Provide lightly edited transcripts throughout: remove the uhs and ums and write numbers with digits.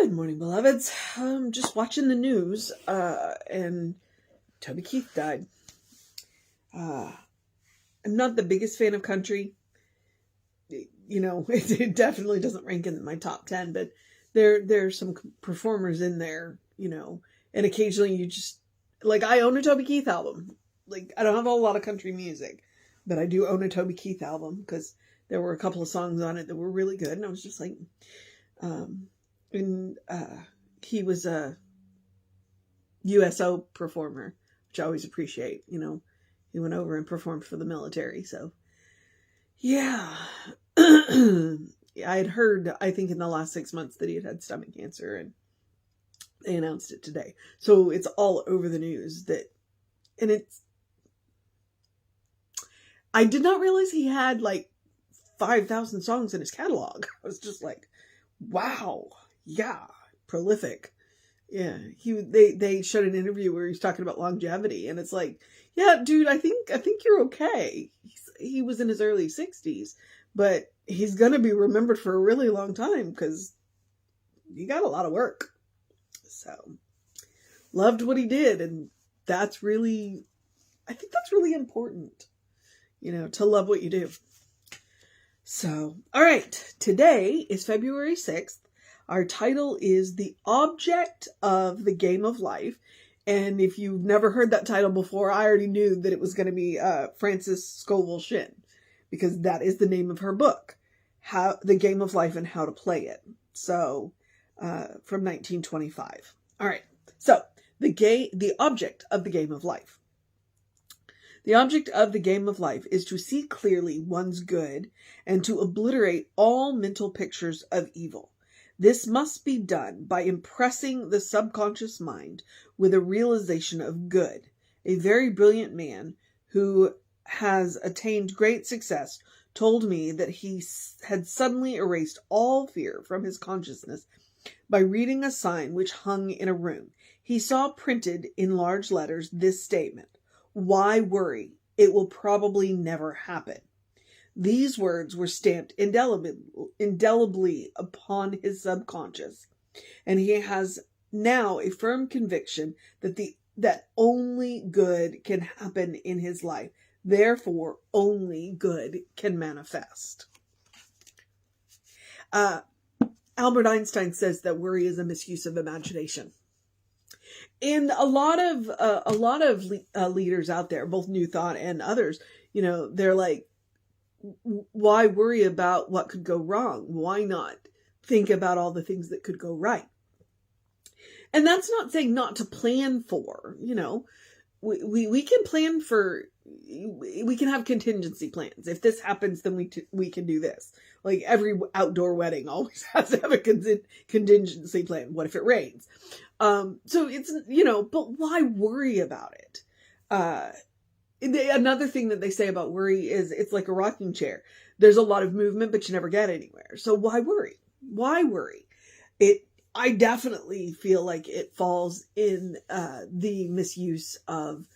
Good morning, beloveds. Just watching the news, and Toby Keith died. I'm not the biggest fan of country. You know, it definitely doesn't rank in my top 10, but there's some performers in there, you know, and occasionally you just, like, I own a Toby Keith album. Like, I don't have a lot of country music, but I do own a Toby Keith album because there were a couple of songs on it that were really good, and I was just like, he was a USO performer, which I always appreciate. You know, he went over and performed for the military. So, yeah. I had heard, I think in the last 6 months, that he had stomach cancer, and they announced it today. So it's all over the news I did not realize he had like 5,000 songs in his catalog. I was just like, wow. Yeah, prolific. Yeah, they showed an interview where he's talking about longevity, and it's like, yeah, dude, I think you're okay. He was in his early 60s, but he's gonna be remembered for a really long time because he got a lot of work. So, loved what he did, and I think that's really important, you know, to love what you do. So, all right, today is February 6th. Our title is The Object of the Game of Life. And if you've never heard that title before, I already knew that it was going to be Frances Scovel Shinn, because that is the name of her book, The Game of Life and How to Play It. So, from 1925. All right. So, the object of the game of life. The object of the game of life is to see clearly one's good and to obliterate all mental pictures of evil. This must be done by impressing the subconscious mind with a realization of good. A very brilliant man who has attained great success told me that he had suddenly erased all fear from his consciousness by reading a sign which hung in a room. He saw printed in large letters this statement: "Why worry? It will probably never happen." These words were stamped indelibly upon his subconscious, and he has now a firm conviction that only good can happen in his life. Therefore, only good can manifest. Albert Einstein says that worry is a misuse of imagination. And a lot of leaders out there, both New Thought and others, you know, they're like, why worry about what could go wrong? Why not think about all the things that could go right? And that's not saying not to plan for, you know, we can plan for, we can have contingency plans. If this happens, then we can do this. Like every outdoor wedding always has to have a contingency plan. What if it rains? So it's, you know, but why worry about it? Another thing that they say about worry is it's like a rocking chair. There's a lot of movement, but you never get anywhere. So why worry? Why worry? I definitely feel like it falls in the misuse of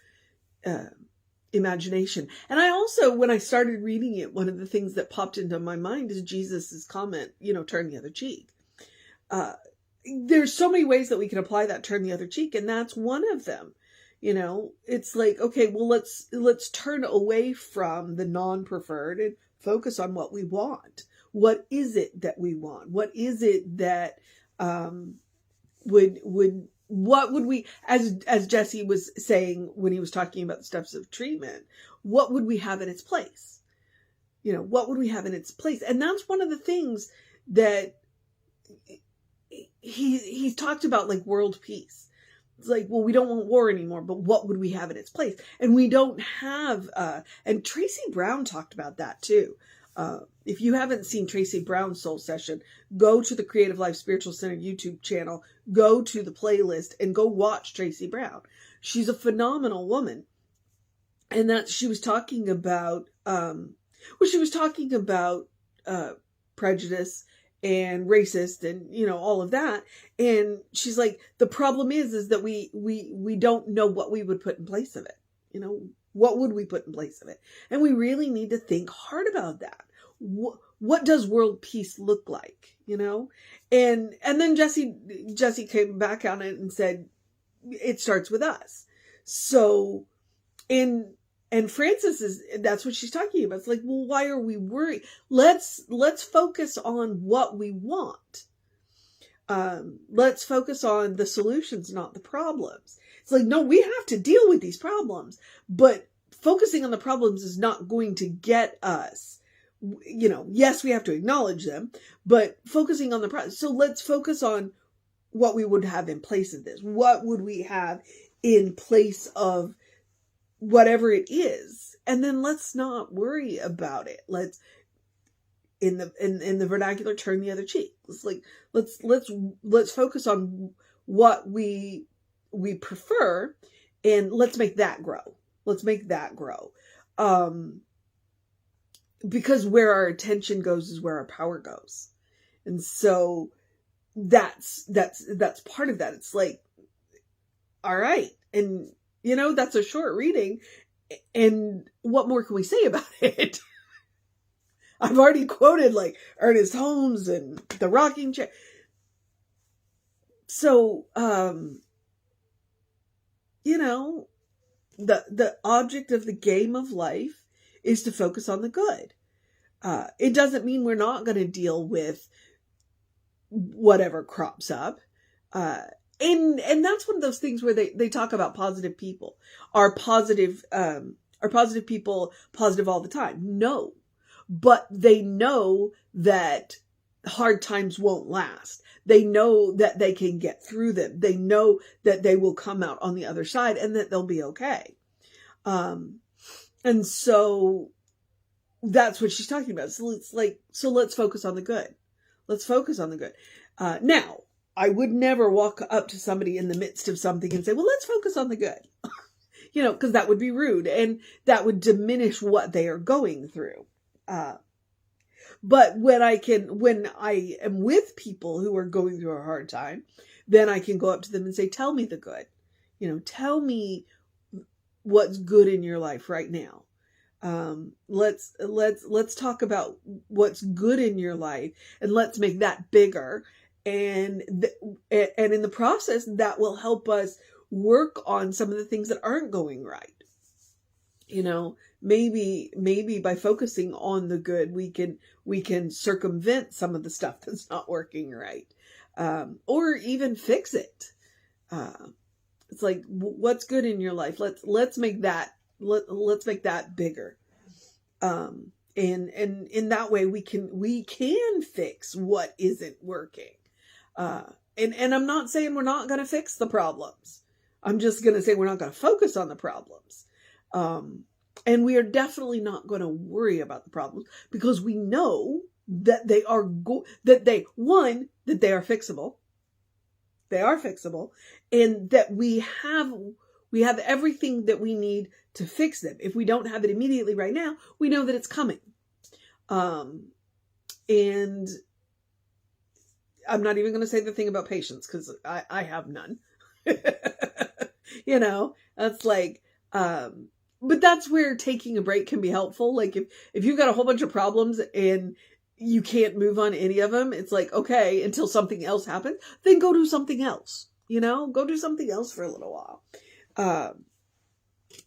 imagination. And I also, when I started reading it, one of the things that popped into my mind is Jesus's comment, you know, turn the other cheek. There's so many ways that we can apply that turn the other cheek, and that's one of them. You know, it's like, okay, well, let's turn away from the non-preferred and focus on what we want. What is it that we want? What is it that what would we, as Jesse was saying when he was talking about the steps of treatment, what would we have in its place? You know, what would we have in its place? And that's one of the things that he's talked about, like world peace. It's like, well, we don't want war anymore, but what would we have in its place? And we don't have, and Tracy Brown talked about that too. If you haven't seen Tracy Brown's Soul Session, go to the Creative Life Spiritual Center YouTube channel, go to the playlist and go watch Tracy Brown. She's a phenomenal woman. And that she was talking about, prejudice and racist and, you know, all of that. And she's like, the problem is that we don't know what we would put in place of it. You know, what would we put in place of it? And we really need to think hard about that. what does world peace look like, And then Jesse came back on it and said, it starts with us. So, and Frances that's what she's talking about. It's like, well, why are we worried? Let's focus on what we want. Let's focus on the solutions, not the problems. It's like, no, we have to deal with these problems, but focusing on the problems is not going to get us, yes, we have to acknowledge them, but focusing on the problem. So let's focus on what we would have in place of this. What would we have in place of whatever it is? And then let's not worry about it. Let's, in the vernacular, turn the other cheek. It's like, let's focus on what we prefer, and let's make that grow. Let's make that grow. Because where our attention goes is where our power goes. And so that's part of that. It's like, all right. And, that's a short reading. And what more can we say about it? I've already quoted like Ernest Holmes and the rocking chair. So, the object of the game of life is to focus on the good. It doesn't mean we're not going to deal with whatever crops up. And that's one of those things where they talk about positive people. Are positive people positive all the time? No. But they know that hard times won't last. They know that they can get through them. They know that they will come out on the other side and that they'll be okay. And so that's what she's talking about. So it's like, so let's focus on the good. Let's focus on the good. Now, I would never walk up to somebody in the midst of something and say, well, let's focus on the good. Because that would be rude and that would diminish what they are going through. But when I am with people who are going through a hard time, then I can go up to them and say, tell me the good. Tell me what's good in your life right now. Let's talk about what's good in your life and let's make that bigger. And in the process, that will help us work on some of the things that aren't going right. Maybe by focusing on the good, we can circumvent some of the stuff that's not working right. Or even fix it. It's like, what's good in your life? Let's make that, let's make that bigger. And in that way we can fix what isn't working. And I'm not saying we're not going to fix the problems. I'm just going to say we're not going to focus on the problems. And we are definitely not going to worry about the problems because we know that they are that they are fixable. They are fixable, and that we have everything that we need to fix them. If we don't have it immediately right now, we know that it's coming. And I'm not even going to say the thing about patience because I have none. That's like, but that's where taking a break can be helpful. Like if you've got a whole bunch of problems and you can't move on any of them, it's like, okay, until something else happens, then go do something else, go do something else for a little while.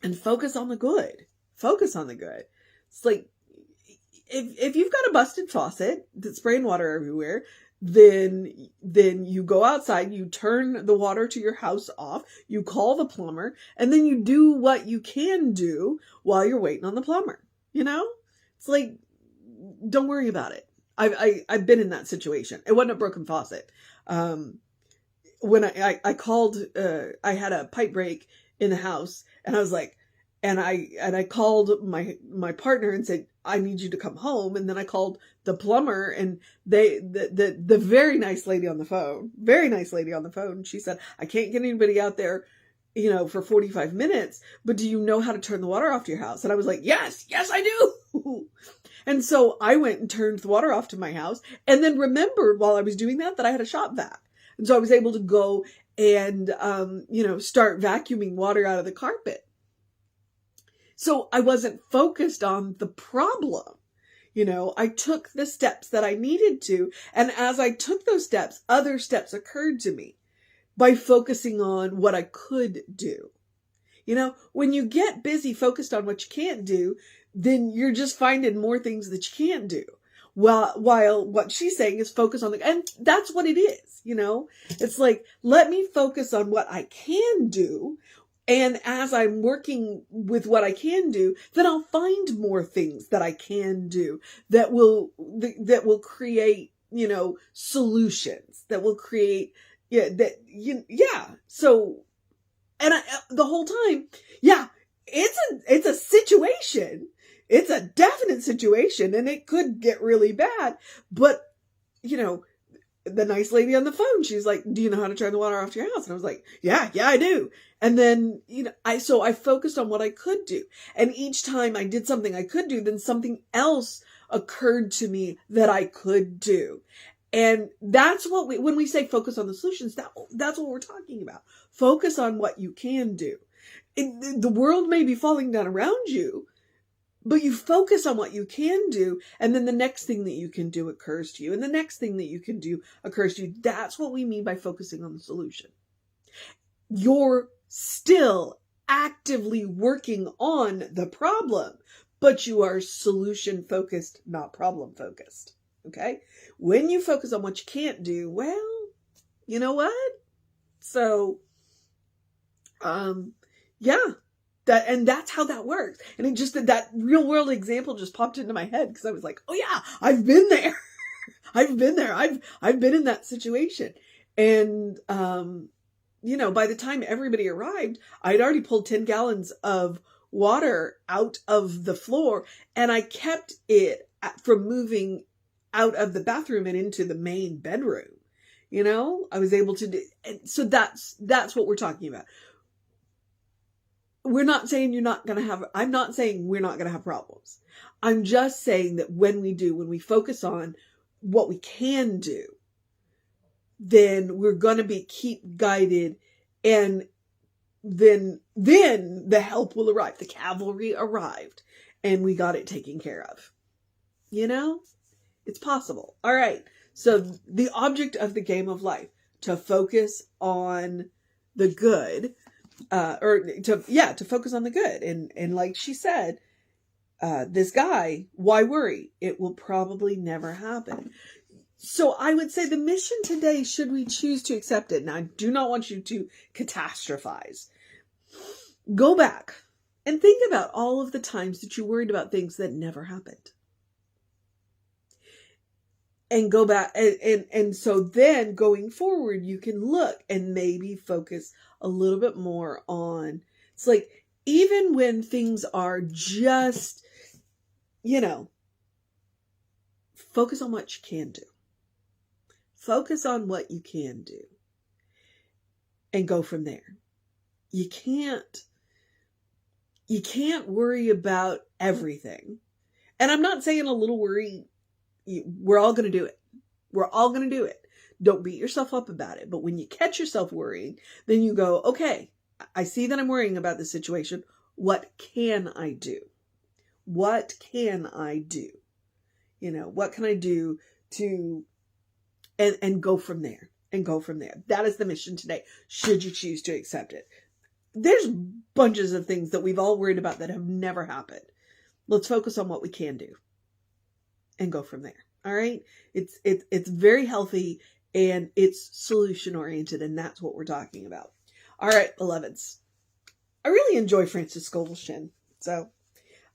And focus on the good. Focus on the good. It's like, if you've got a busted faucet that's spraying water everywhere, then you go outside, you turn the water to your house off, you call the plumber, and then you do what you can do while you're waiting on the plumber. It's like, don't worry about it. I've been in that situation. It wasn't a broken faucet. When I called, I had a pipe break in the house, and I was like, and I called my partner and said, I need you to come home. And then I called the plumber, and the very nice lady on the phone, she said, I can't get anybody out there, for 45 minutes, but do you know how to turn the water off to your house? And I was like, yes, I do. And so I went and turned the water off to my house, and then remembered while I was doing that I had a shop vac. And so I was able to go and, start vacuuming water out of the carpet. So I wasn't focused on the problem. I took the steps that I needed to. And as I took those steps, other steps occurred to me by focusing on what I could do. When you get busy focused on what you can't do, then you're just finding more things that you can't do. While what she's saying is focus on and that's what it is, It's like, let me focus on what I can do. And as I'm working with what I can do, then I'll find more things that I can do that will create, solutions that will create, So, and the whole time, it's a situation. It's a definite situation and it could get really bad. But, the nice lady on the phone, she's like, do you know how to turn the water off to your house? And I was like, yeah, I do. And then, I focused on what I could do. And each time I did something I could do, then something else occurred to me that I could do. And that's what when we say focus on the solutions, that's what we're talking about. Focus on what you can do. The world may be falling down around you, but you focus on what you can do, and then the next thing that you can do occurs to you, and the next thing that you can do occurs to you. That's what we mean by focusing on the solution. You're still actively working on the problem, but you are solution focused, not problem focused. Okay? When you focus on what you can't do, well, you know what? So, that's how that works. And it just, that real world example just popped into my head because I was like, oh yeah, I've been there. I've been there. I've been in that situation. And, by the time everybody arrived, I'd already pulled 10 gallons of water out of the floor and I kept it from moving out of the bathroom and into the main bedroom. I was able to do, and so that's what we're talking about. We're not saying I'm not saying we're not going to have problems. I'm just saying that when we focus on what we can do, then we're going to keep guided, and then the help will arrive. The cavalry arrived and we got it taken care of. It's possible. All right. So the object of the game of life, to focus on the good, to focus on the good. And like she said, this guy, why worry? It will probably never happen. So I would say the mission today, should we choose to accept it, now I do not want you to catastrophize. Go back and think about all of the times that you worried about things that never happened. And go back. And so then going forward, you can look and maybe focus a little bit more on, it's like, even when things are just, focus on what you can do. Focus on what you can do and go from there. You can't worry about everything. And I'm not saying a little worry, we're all going to do it. We're all going to do it. Don't beat yourself up about it. But when you catch yourself worrying, then you go, okay, I see that I'm worrying about this situation. What can I do? What can I do? What can I do to, and go from there, and go from there. That is the mission today, should you choose to accept it. There's bunches of things that we've all worried about that have never happened. Let's focus on what we can do and go from there. All right. It's very healthy and it's solution oriented. And that's what we're talking about. All right, beloveds. I really enjoy Frances Scovel Shinn. So,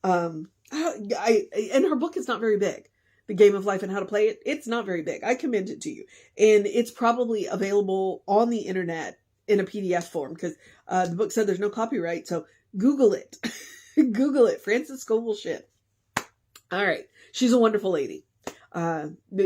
and her book is not very big. The Game of Life and How to Play It. It's not very big. I commend it to you. And it's probably available on the internet in a PDF form because the book said there's no copyright. So Google it. Google it. Frances Scovel Shinn. All right. She's a wonderful lady.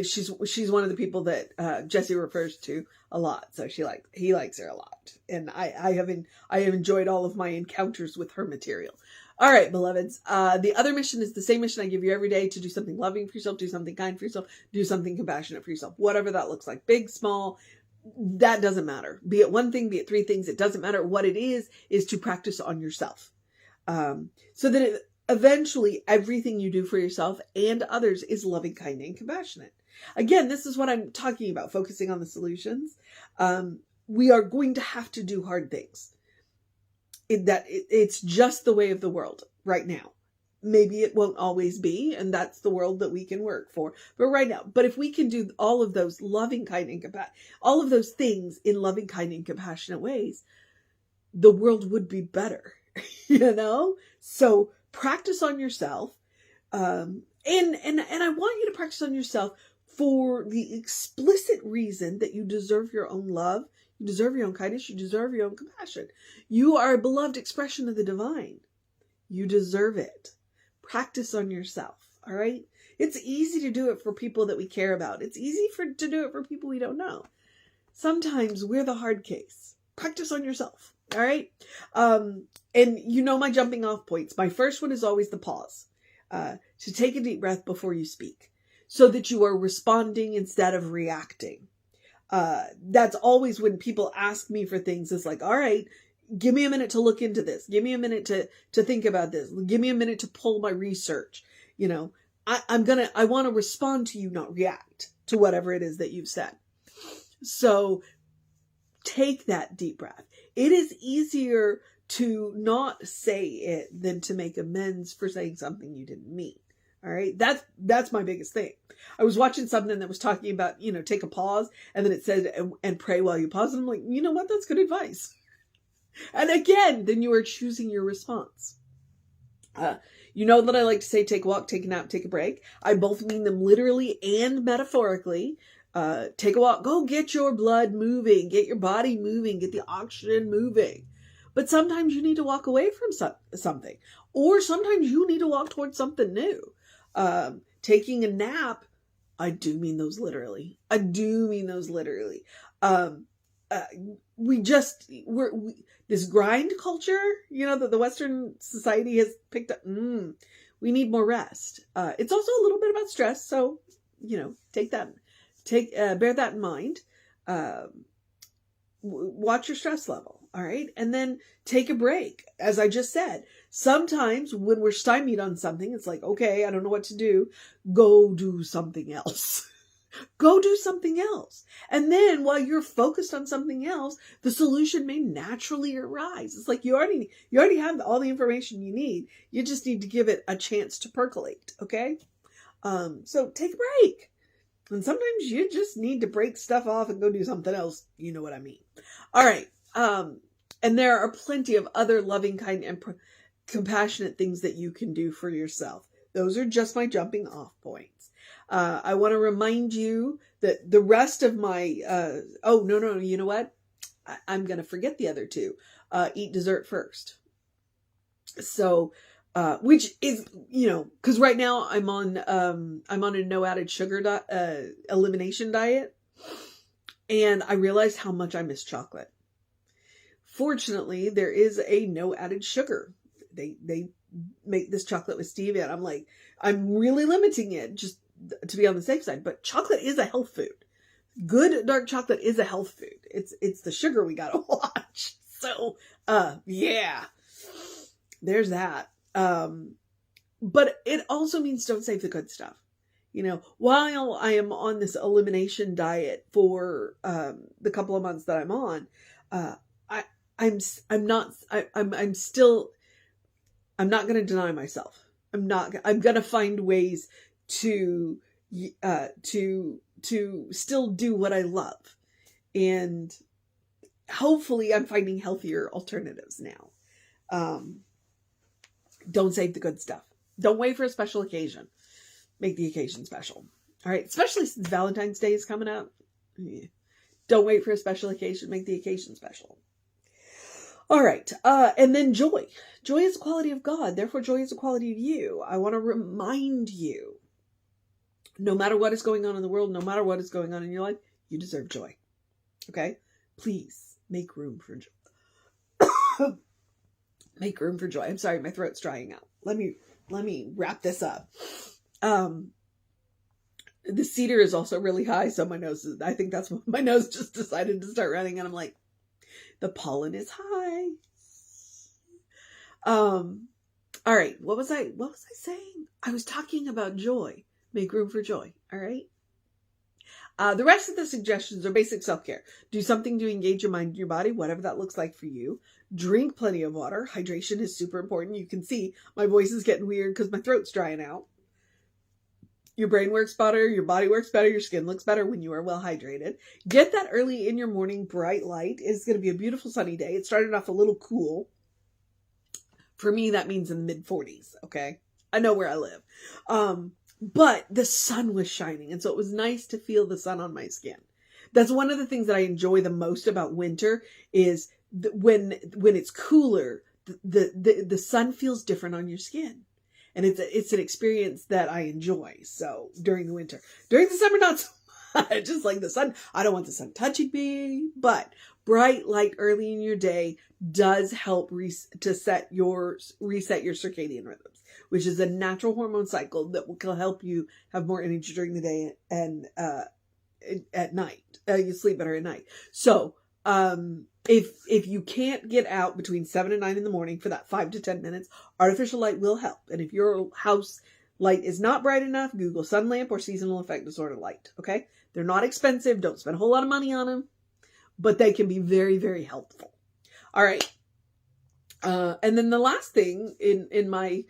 She's one of the people that Jesse refers to a lot. So he likes her a lot. And I have enjoyed all of my encounters with her material. All right, beloveds. The other mission is the same mission I give you every day, to do something loving for yourself, do something kind for yourself, do something compassionate for yourself, whatever that looks like, big, small, that doesn't matter. Be it one thing, be it three things, it doesn't matter. What it is to practice on yourself. So that eventually everything you do for yourself and others is loving, kind, and compassionate. Again, this is what I'm talking about, focusing on the solutions. We are going to have to do hard things. It's just the way of the world right now. Maybe it won't always be, and that's the world that we can work for. But right now, but if we can do all of those loving, kind, and all of those things in loving, kind, and compassionate ways, the world would be better, So practice on yourself, and I want you to practice on yourself for the explicit reason that you deserve your own love, you deserve your own kindness, you deserve your own compassion. You are a beloved expression of the divine. You deserve it. Practice on yourself, all right? It's easy to do it for people that we care about. It's easy to do it for people we don't know. Sometimes we're the hard case. Practice on yourself, all right? And my jumping off points. My first one is always the pause. To take a deep breath before you speak so that you are responding instead of reacting. That's always when people ask me for things. It's like, all right, give me a minute to look into this. Give me a minute to think about this. Give me a minute to pull my research. I want to respond to you, not react to whatever it is that you've said. So take that deep breath. It is easier to not say it than to make amends for saying something you didn't mean. All right. That's my biggest thing. I was watching something that was talking about, take a pause, and then it said, and pray while you pause. And I'm like, you know what? That's good advice. And again, then you are choosing your response. You know that I like to say, take a walk, take a nap, take a break. I both mean them literally and metaphorically. Take a walk, go get your blood moving, get your body moving, get the oxygen moving. But sometimes you need to walk away from something, or sometimes you need to walk towards something new. Taking a nap, I do mean those literally. This grind culture, that the Western society has picked up. We need more rest. It's also a little bit about stress. So, bear that in mind. Watch your stress level. All right. And then take a break. As I just said, sometimes when we're stymied on something, it's like, okay, I don't know what to do. Go do something else. Go do something else. And then while you're focused on something else, the solution may naturally arise. It's like you already have all the information you need. You just need to give it a chance to percolate. Okay. So take a break. And sometimes you just need to break stuff off and go do something else. You know what I mean? All right. And there are plenty of other loving, kind, and compassionate things that you can do for yourself. Those are just my jumping off points. I want to remind you that the rest of my, you know what? I'm going to forget the other two. Eat dessert first. So, which is, cause right now I'm on a no added sugar, elimination diet. And I realized how much I miss chocolate. Fortunately, there is a no added sugar. They make this chocolate with stevia. And I'm like, I'm really limiting it just to be on the safe side. But chocolate is a health food. Good dark chocolate is a health food. It's the sugar we gotta watch. So, yeah, there's that. But it also means don't save the good stuff. While I am on this elimination diet for the couple of months that I'm on, I'm not going to deny myself. I'm going to find ways to still do what I love. And hopefully I'm finding healthier alternatives now. Don't save the good stuff. Don't wait for a special occasion. Make the occasion special. All right. Especially since Valentine's Day is coming up. Yeah. Don't wait for a special occasion. Make the occasion special. All right. And then joy. Joy is a quality of God. Therefore, joy is a quality of you. I want to remind you, no matter what is going on in the world, no matter what is going on in your life, you deserve joy. Okay? Please make room for joy. Make room for joy. I'm sorry, my throat's drying out. Let me wrap this up. The cedar is also really high, so I think that's what my nose just decided to start running, and I'm like, the pollen is high. All All right. What was I saying? I was talking about joy. Make room for joy. All right. The rest of the suggestions are basic self-care. Do something to engage your mind and your body, whatever that looks like for you. Drink plenty of water. Hydration is super important. You can see my voice is getting weird because my throat's drying out. Your brain works better. Your body works better. Your skin looks better when you are well hydrated. Get that early in your morning bright light. It's going to be a beautiful sunny day. It started off a little cool. For me, that means in the mid-40s, okay? I know where I live. But the sun was shining, and so it was nice to feel the sun on my skin. That's one of the things that I enjoy the most about winter is when it's cooler, the sun feels different on your skin. And it's an experience that I enjoy. So during the winter, during the summer, not so much. Just like the sun, I don't want the sun touching me, but bright light early in your day does help reset your circadian rhythms, which is a natural hormone cycle that will help you have more energy during the day and at night. You sleep better at night. So if you can't get out between 7 and 9 in the morning for that 5 to 10 minutes, artificial light will help. And if your house light is not bright enough, Google sun lamp or seasonal effect disorder light. Okay, they're not expensive. Don't spend a whole lot of money on them, but they can be very, very helpful. All right. And then the last thing in my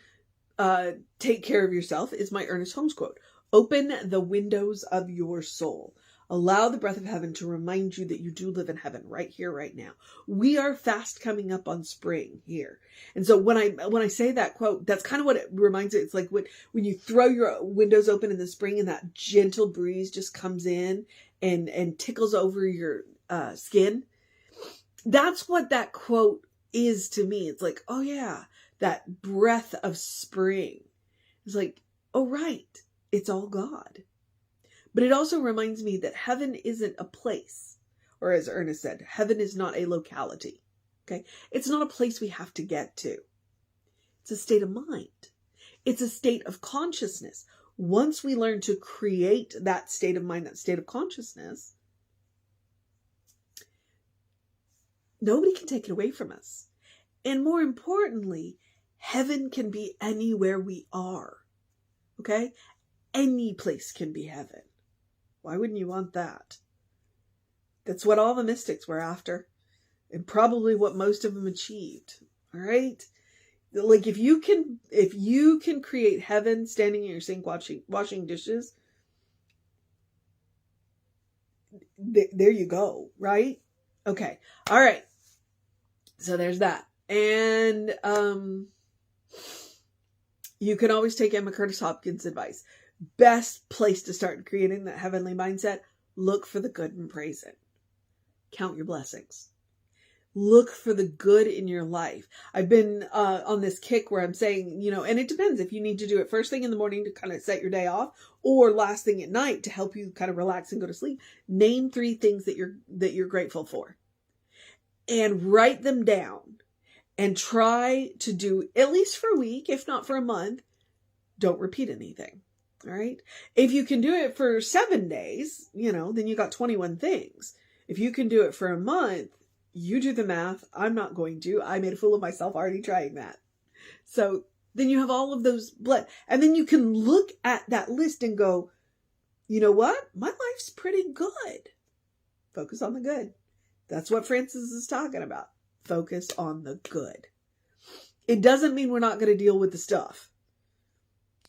take care of yourself is my Ernest Holmes quote. Open the windows of your soul. Allow the breath of heaven to remind you that you do live in heaven right here, right now. We are fast coming up on spring here. And so when I say that quote, that's kind of what it reminds me. It's like when you throw your windows open in the spring and that gentle breeze just comes in and tickles over your skin. That's what that quote is to me. It's like, oh yeah, that breath of spring. It's like, oh right, it's all God. But it also reminds me that heaven isn't a place, or as Ernest said, heaven is not a locality. Okay, it's not a place we have to get to. It's a state of mind. It's a state of consciousness. Once we learn to create that state of mind, that state of consciousness, nobody can take it away from us. And more importantly, heaven can be anywhere we are. Okay? Any place can be heaven. Why wouldn't you want that? That's what all the mystics were after. And probably what most of them achieved. All right? Like if you can create heaven standing in your sink washing dishes, there you go, right? Okay. All right. So there's that. And you can always take Emma Curtis Hopkins' advice. Best place to start creating that heavenly mindset, look for the good and praise it. Count your blessings. Look for the good in your life. I've been on this kick where I'm saying, and it depends if you need to do it first thing in the morning to kind of set your day off or last thing at night to help you kind of relax and go to sleep. Name 3 things that you're grateful for and write them down and try to do at least for a week, if not for a month. Don't repeat anything. All right. If you can do it for 7 days, then you got 21 things. If you can do it for a month, you do the math. I'm not going to. I made a fool of myself already trying that. So then you have all of those and then you can look at that list and go, you know what? My life's pretty good. Focus on the good. That's what Francis is talking about. Focus on the good. It doesn't mean we're not going to deal with the stuff.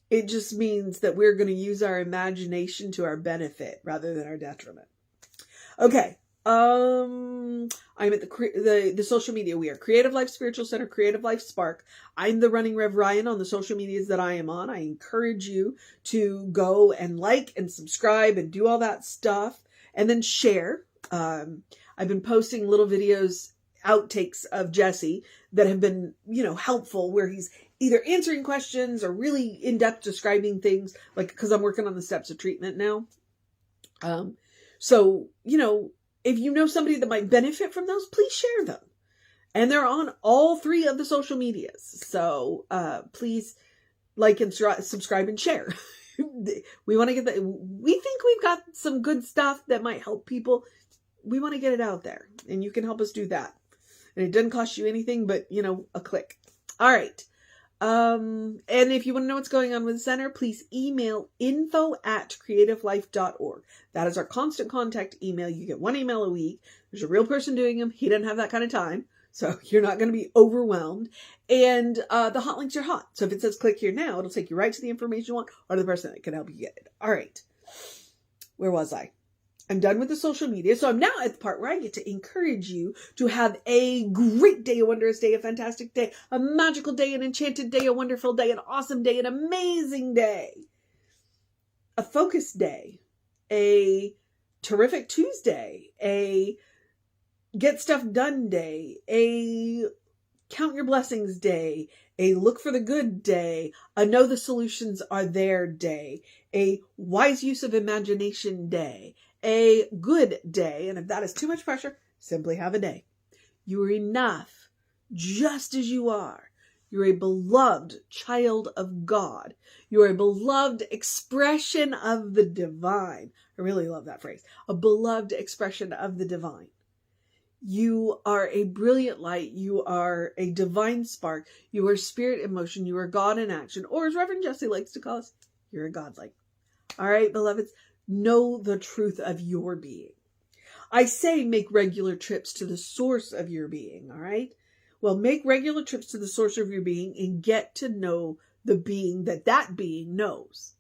It just means that we're going to use our imagination to our benefit rather than our detriment. Okay. I'm at the social media. We are Creative Life Spiritual Center, Creative Life Spark. I'm the running Rev Ryan on the social medias that I am on. I encourage you to go and like and subscribe and do all that stuff and then share. I've been posting little videos, outtakes of Jesse that have been, helpful where he's either answering questions or really in-depth describing things, like, because I'm working on the steps of treatment now. So, if you know somebody that might benefit from those, please share them. And they're on all 3 of the social medias. So, please like and subscribe and share. We want to get that. We think we've got some good stuff that might help people. We want to get it out there, and you can help us do that. And it doesn't cost you anything but, a click. All right. And if you want to know what's going on with the center, please email info@creativelife.org. That is our constant contact email. You get one email a week. There's a real person doing them. He doesn't have that kind of time, so you're not going to be overwhelmed. And the hot links are hot. So if it says click here now, it'll take you right to the information you want or the person that can help you get it. All right. Where was I? I'm done with the social media. So I'm now at the part where I get to encourage you to have a great day, a wondrous day, a fantastic day, a magical day, an enchanted day, a wonderful day, an awesome day, an amazing day, a focused day, a terrific Tuesday, a get stuff done day, a count your blessings day, a look for the good day, a know the solutions are there day, a wise use of imagination day, a good day. And if that is too much pressure, simply have a day. You are enough just as you are. You're a beloved child of God. You're a beloved expression of the divine. I really love that phrase. A beloved expression of the divine. You are a brilliant light. You are a divine spark. You are spirit in motion. You are God in action. Or as Reverend Jesse likes to call us, you're a godlight. All right, beloveds, know the truth of your being. I say make regular trips to the source of your being, all right? Well, make regular trips to the source of your being and get to know the being that being knows.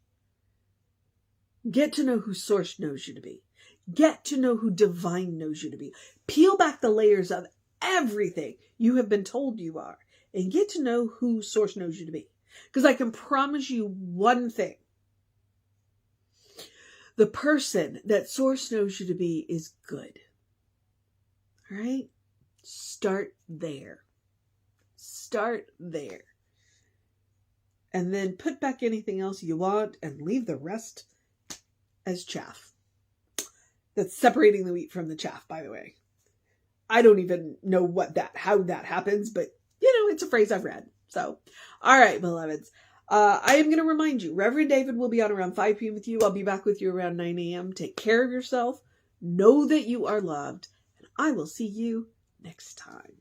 Get to know who source knows you to be. Get to know who divine knows you to be. Peel back the layers of everything you have been told you are and get to know who source knows you to be. Because I can promise you one thing. The person that source knows you to be is good. All right? Start there. Start there. And then put back anything else you want and leave the rest as chaff. That's separating the wheat from the chaff, by the way. I don't even know how that happens, but it's a phrase I've read. So, all right, beloveds. I am going to remind you, Reverend David will be on around 5 p.m. with you. I'll be back with you around 9 a.m. Take care of yourself. Know that you are loved. And I will see you next time.